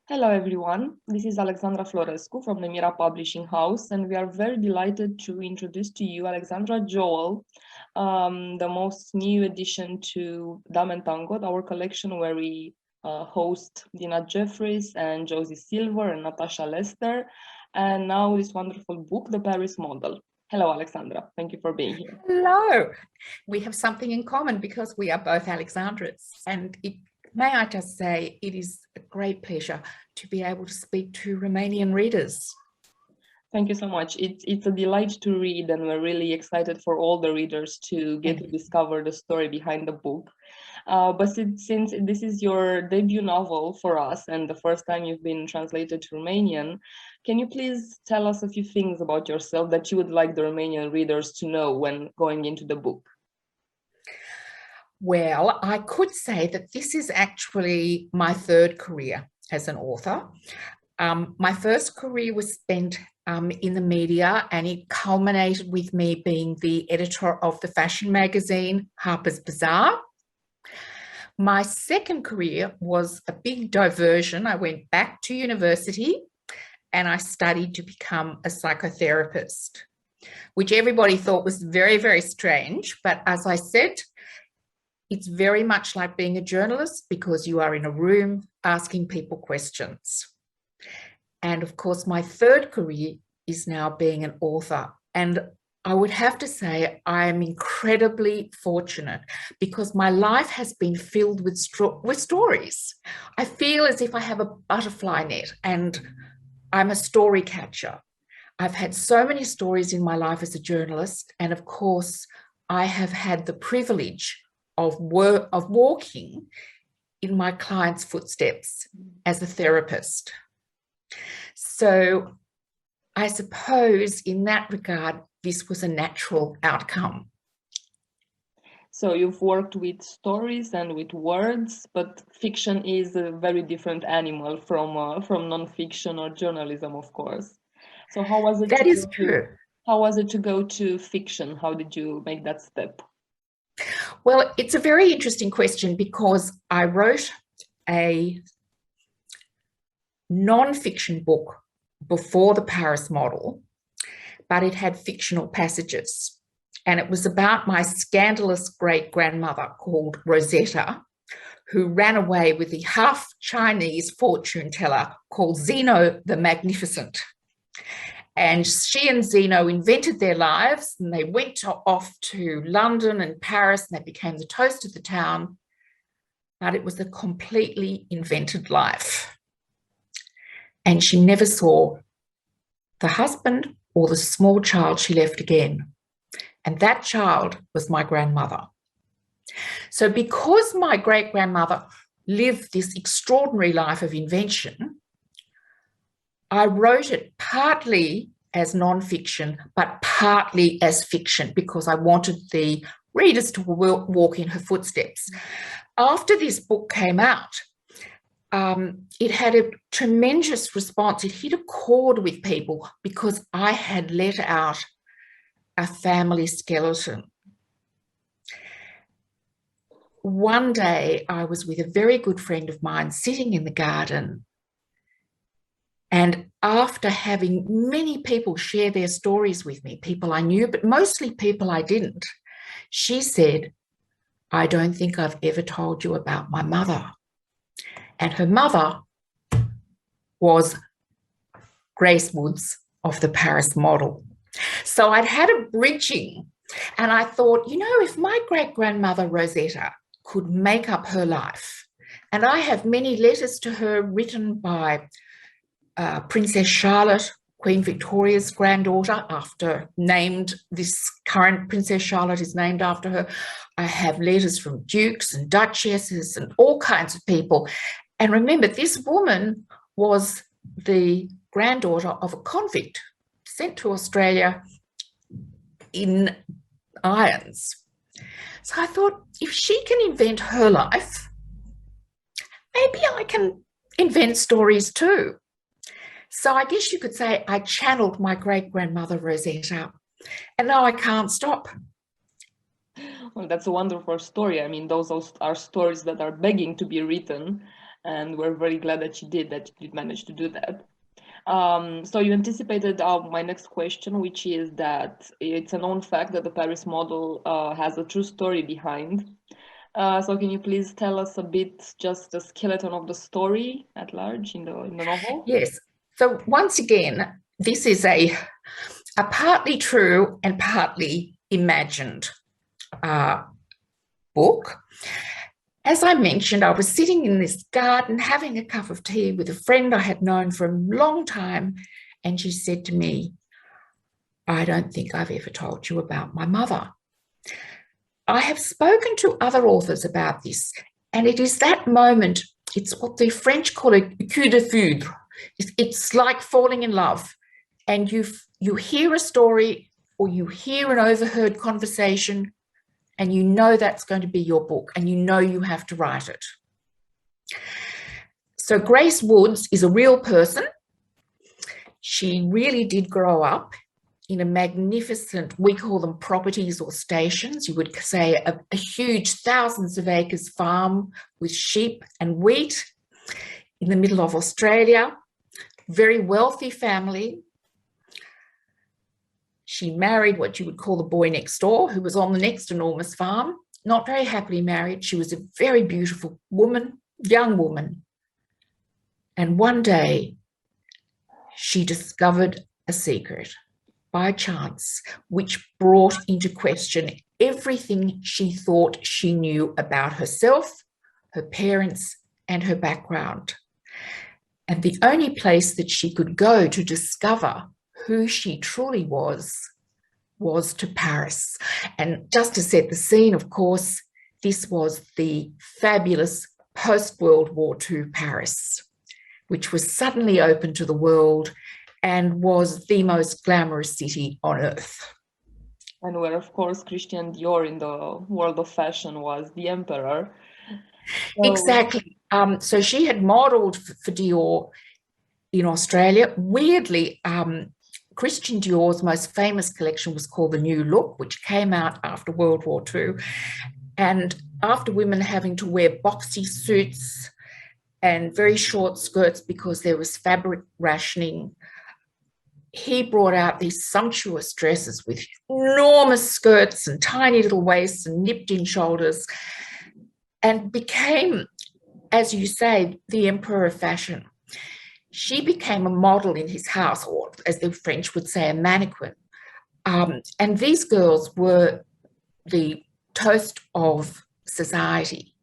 Hello everyone, this is Alexandra Florescu from Nemira Publishing House, and we are very delighted to introduce to you Alexandra Joel, the most new addition to Damen Tango, our collection where we host Dina Jeffries and Josie Silver and Natasha Lester, and now this wonderful book, The Paris Model. Hello, Alexandra. Thank you for being here. Hello. We have something in common because we are both Alexandras, and may I just say, it is a great pleasure to be able to speak to Romanian readers. Thank you so much. It's a delight to read, and we're really excited for all the readers to get to discover the story behind the book. But since this is your debut novel for us and the first time you've been translated to Romanian, can you please tell us a few things about yourself that you would like the Romanian readers to know when going into the book? Well, I could say that this is actually my third career as an author. My first career was spent in the media, and it culminated with me being the editor of the fashion magazine Harper's Bazaar. My second career was a big diversion. I went back to university and I studied to become a psychotherapist, which everybody thought was very, very strange. But as I said, it's very much like being a journalist because you are in a room asking people questions. And of course, my third career is now being an author. And I would have to say I am incredibly fortunate because my life has been filled with stories. I feel as if I have a butterfly net and I'm a story catcher. I've had so many stories in my life as a journalist. And of course, I have had the privilege of walking in my clients' footsteps as a therapist. So I suppose in that regard, this was a natural outcome. So you've worked with stories and with words, but fiction is a very different animal from non-fiction or journalism, of course. So how was it? That is true. How was it to go to fiction? How did you make that step? Well, it's a very interesting question because I wrote a non-fiction book before the Paris Model, but it had fictional passages. And it was about my scandalous great-grandmother called Rosetta, who ran away with the half-Chinese fortune teller called Zeno the Magnificent. And she and Zeno invented their lives, and they went off to London and Paris, and they became the toast of the town. But it was a completely invented life. And she never saw the husband or the small child she left again. And that child was my grandmother. So because my great-grandmother lived this extraordinary life of invention, I wrote it partly as non-fiction, but partly as fiction because I wanted the readers to walk in her footsteps. After this book came out, it had a tremendous response. It hit a chord with people because I had let out a family skeleton. One day I was with a very good friend of mine sitting in the garden, and after having many people share their stories with me, people I knew, but mostly people I didn't, she said, "I don't think I've ever told you about my mother." And her mother was Grace Woods of the Paris Model. So I'd had a bridging, and I thought, you know, if my great-grandmother Rosetta could make up her life, and I have many letters to her written by Princess Charlotte, Queen Victoria's granddaughter, this current Princess Charlotte is named after her. I have letters from dukes and duchesses and all kinds of people. And remember, this woman was the granddaughter of a convict sent to Australia in irons. So I thought, if she can invent her life, maybe I can invent stories too. So I guess you could say I channeled my great-grandmother Rosetta, and now I can't stop. Well, that's a wonderful story. I mean, those are stories that are begging to be written. and we're very glad that you did manage to do that. So you anticipated my next question, which is that it's a known fact that the Paris model has a true story behind. So can you please tell us a bit, just the skeleton of the story at large in the novel? Yes. So once again, this is a partly true and partly imagined book. As I mentioned, I was sitting in this garden having a cup of tea with a friend I had known for a long time, and she said to me, "I don't think I've ever told you about my mother." I have spoken to other authors about this, and it is that moment, it's what the French call a coup de foudre. It's like falling in love, and you hear a story or you hear an overheard conversation, and you know that's going to be your book, and you know you have to write it. So Grace Woods is a real person. She really did grow up in a magnificent, we call them properties or stations, you would say a huge thousands of acres farm with sheep and wheat in the middle of Australia. Very wealthy family. She married what you would call the boy next door, who was on the next enormous farm. Not very happily married. She was a very beautiful woman, young woman. And one day she discovered a secret by chance, which brought into question everything she thought she knew about herself, her parents, and her background. And the only place that she could go to discover who she truly was to Paris. And just to set the scene, of course, this was the fabulous post-World War II Paris, which was suddenly open to the world and was the most glamorous city on earth. And where, of course, Christian Dior in the world of fashion was the emperor. So, exactly. So she had modeled for Dior in Australia. Weirdly, Christian Dior's most famous collection was called The New Look, which came out after World War II. And after women having to wear boxy suits and very short skirts because there was fabric rationing, he brought out these sumptuous dresses with enormous skirts and tiny little waists and nipped-in shoulders, and became, as you say, the emperor of fashion. She became a model in his house, or as the French would say, a mannequin. And these girls were the toast of society.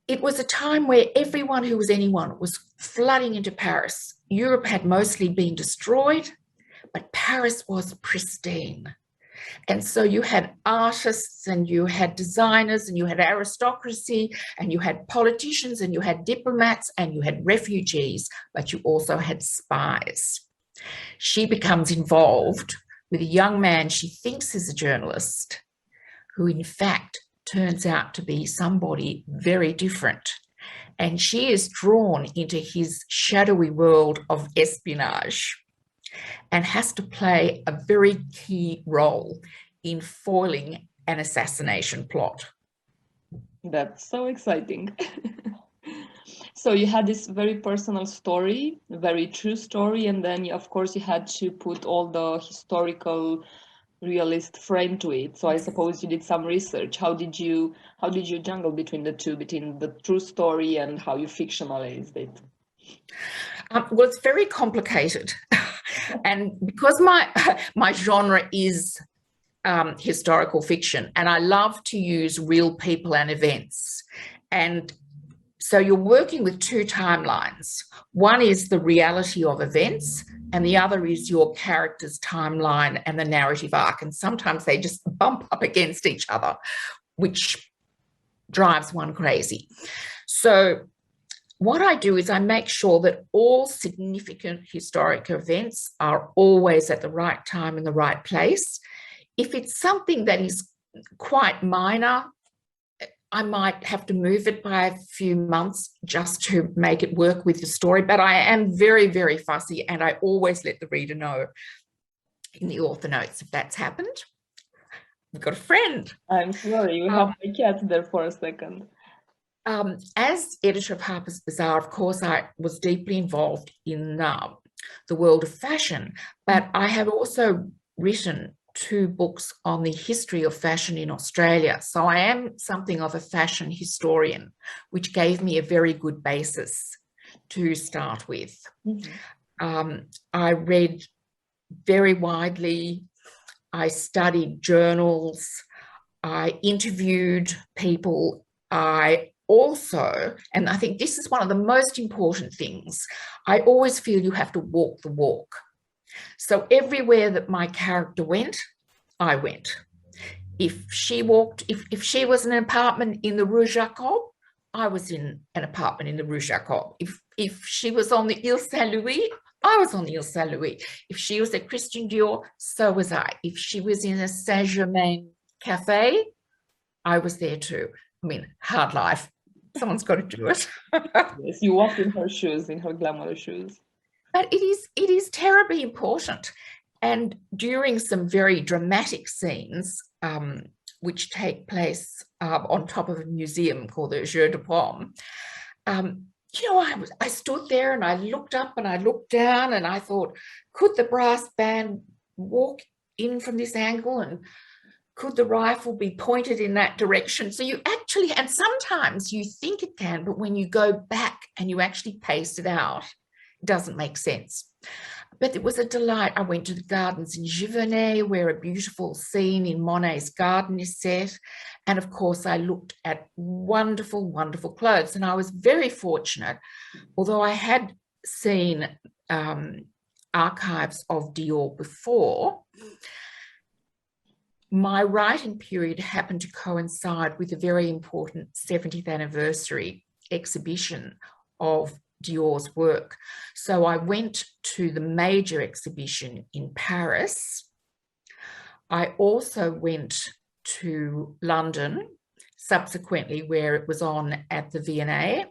It was a time where everyone who was anyone was flooding into Paris. Europe had mostly been destroyed, but Paris was pristine. And so you had artists and you had designers and you had aristocracy and you had politicians and you had diplomats and you had refugees, but you also had spies. She becomes involved with a young man she thinks is a journalist, who in fact turns out to be somebody very different. And she is drawn into his shadowy world of espionage and has to play a very key role in foiling an assassination plot. That's so exciting. So you had this very personal story, very true story, and then of course you had to put all the historical realist frame to it. So I suppose you did some research. How did you jungle between the two, between the true story and how you fictionalized it? Well, it's very complicated. And because my genre is historical fiction, and I love to use real people and events. And so you're working with two timelines. One is the reality of events, and the other is your character's timeline and the narrative arc. And sometimes they just bump up against each other, which drives one crazy. So what I do is I make sure that all significant historic events are always at the right time in the right place. If it's something that is quite minor, I might have to move it by a few months just to make it work with the story. But I am very, very fussy, and I always let the reader know in the author notes if that's happened. We've got a friend. I'm sorry, you have my cat there for a second. As editor of Harper's Bazaar, of course, I was deeply involved in the world of fashion, but I have also written 2 books on the history of fashion in Australia. So I am something of a fashion historian, which gave me a very good basis to start with. I read very widely. I studied journals. I interviewed people. I also, and I think this is one of the most important things, I always feel you have to walk the walk. So everywhere that my character went, I went. If she was in an apartment in the Rue Jacob, I was in an apartment in the Rue Jacob. If she was on the Ile Saint-Louis, I was on the Ile Saint-Louis. If she was at Christian Dior, so was I. If she was in a Saint-Germain cafe, I was there too. I mean, hard life. Someone's got to do it. Yes, you walked in her shoes, in her glamorous shoes. But it is terribly important. And during some very dramatic scenes, which take place on top of a museum called the Jeu de Paume, you know, I stood there and I looked up and I looked down and I thought, could the brass band walk in from this angle, and could the rifle be pointed in that direction? So you actually, and sometimes you think it can, but when you go back and you actually pace it out, it doesn't make sense. But it was a delight. I went to the gardens in Giverny, where a beautiful scene in Monet's garden is set. And of course, I looked at wonderful, wonderful clothes. And I was very fortunate, although I had seen archives of Dior before, my writing period happened to coincide with a very important 70th anniversary exhibition of Dior's work. So I went to the major exhibition in Paris. I also went to London, subsequently, where it was on at the V&A.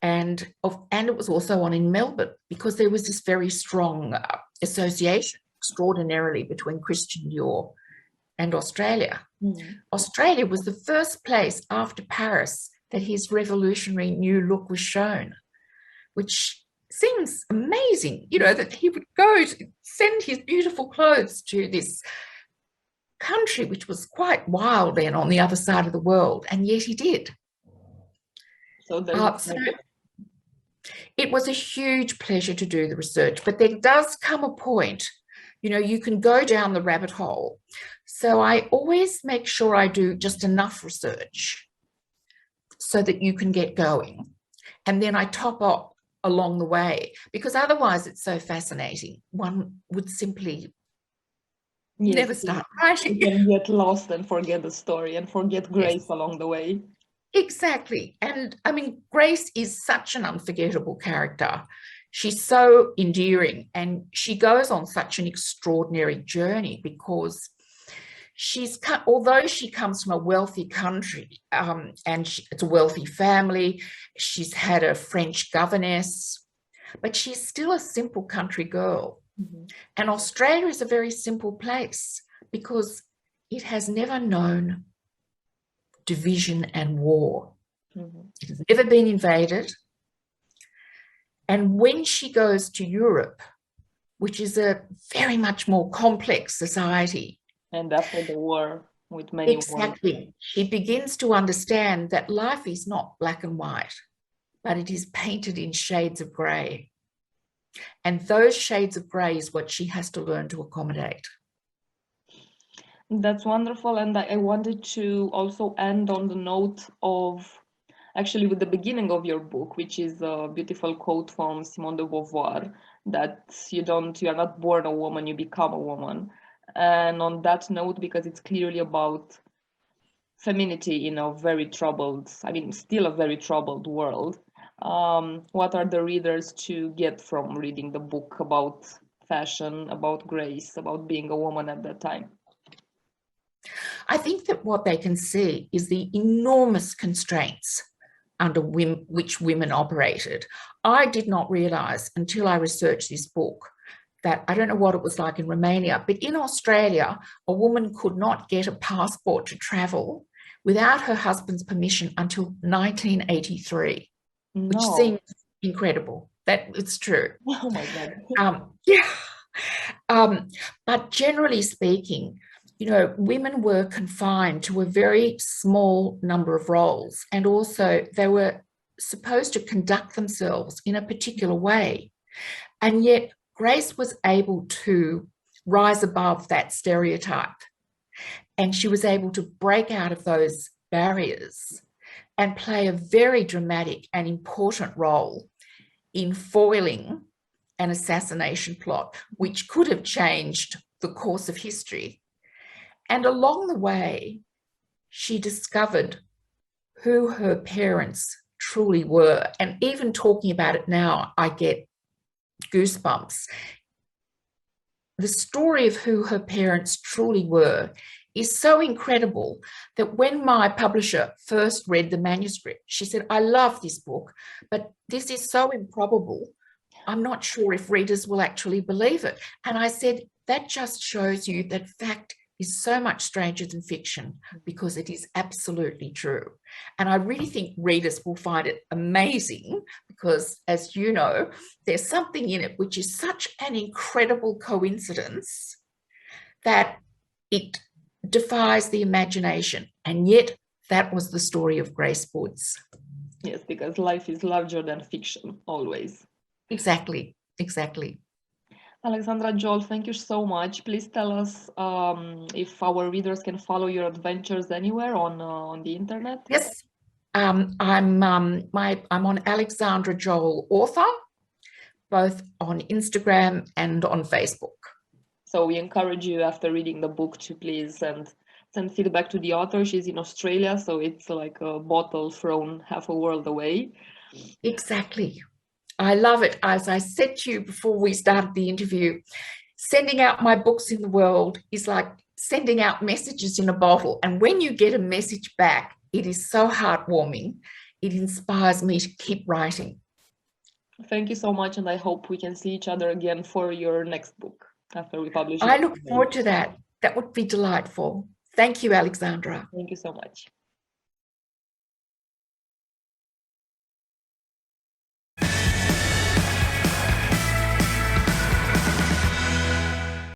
And it was also on in Melbourne, because there was this very strong association, extraordinarily, between Christian Dior and Australia. Australia was the first place after Paris that his revolutionary new look was shown, which seems amazing, you know, that he would go to send his beautiful clothes to this country, which was quite wild then on the other side of the world, and yet he did. So it was a huge pleasure to do the research, but there does come a point, you know, you can go down the rabbit hole. So I always make sure I do just enough research so that you can get going. And then I top up along the way, because otherwise it's so fascinating. One would simply never start writing. You can get lost and forget the story and forget Grace along the way. Exactly. And I mean, Grace is such an unforgettable character. She's so endearing, and she goes on such an extraordinary journey, because although she comes from a wealthy country, and it's a wealthy family, she's had a French governess, but she's still a simple country girl. And Australia is a very simple place, because it has never known division and war. It has never been invaded. And when she goes to Europe, which is a very much more complex society, and after the war, with many wars, she begins to understand that life is not black and white, but it is painted in shades of grey. And those shades of grey is what she has to learn to accommodate. That's wonderful. And I wanted to also end on the note of, actually, with the beginning of your book, which is a beautiful quote from Simone de Beauvoir, that you are not born a woman, you become a woman. And on that note, because it's clearly about femininity in a very troubled, still a very troubled world, what are the readers to get from reading the book about fashion, about Grace, about being a woman at that time? I think that what they can see is the enormous constraints under which women operated. I did not realise until I researched this book that, I don't know what it was like in Romania, but in Australia, a woman could not get a passport to travel without her husband's permission until 1983, which seems incredible. That it's true. Oh my God. But generally speaking, you know, women were confined to a very small number of roles, and also they were supposed to conduct themselves in a particular way. And yet Grace was able to rise above that stereotype, and she was able to break out of those barriers and play a very dramatic and important role in foiling an assassination plot, which could have changed the course of history. And along the way, she discovered who her parents truly were. And even talking about it now, I get goosebumps. The story of who her parents truly were is so incredible that when my publisher first read the manuscript, she said, I love this book, but this is so improbable. I'm not sure if readers will actually believe it. And I said, that just shows you that fact is so much stranger than fiction, because it is absolutely true. And I really think readers will find it amazing because, as you know, there's something in it which is such an incredible coincidence that it defies the imagination. And yet that was the story of Grace Woods. Yes, because life is larger than fiction, always. Exactly, exactly. Alexandra Joel, thank you so much. Please tell us if our readers can follow your adventures anywhere on the internet. Yes, I'm on Alexandra Joel author, both on Instagram and on Facebook. So we encourage you, after reading the book, to please send feedback to the author. She's in Australia, so it's like a bottle thrown half a world away. Exactly. I love it. As I said to you before we started the interview, sending out my books in the world is like sending out messages in a bottle. And when you get a message back, it is so heartwarming. It inspires me to keep writing. Thank you so much. And I hope we can see each other again for your next book after we publish it. I look forward to that. That would be delightful. Thank you, Alexandra. Thank you so much.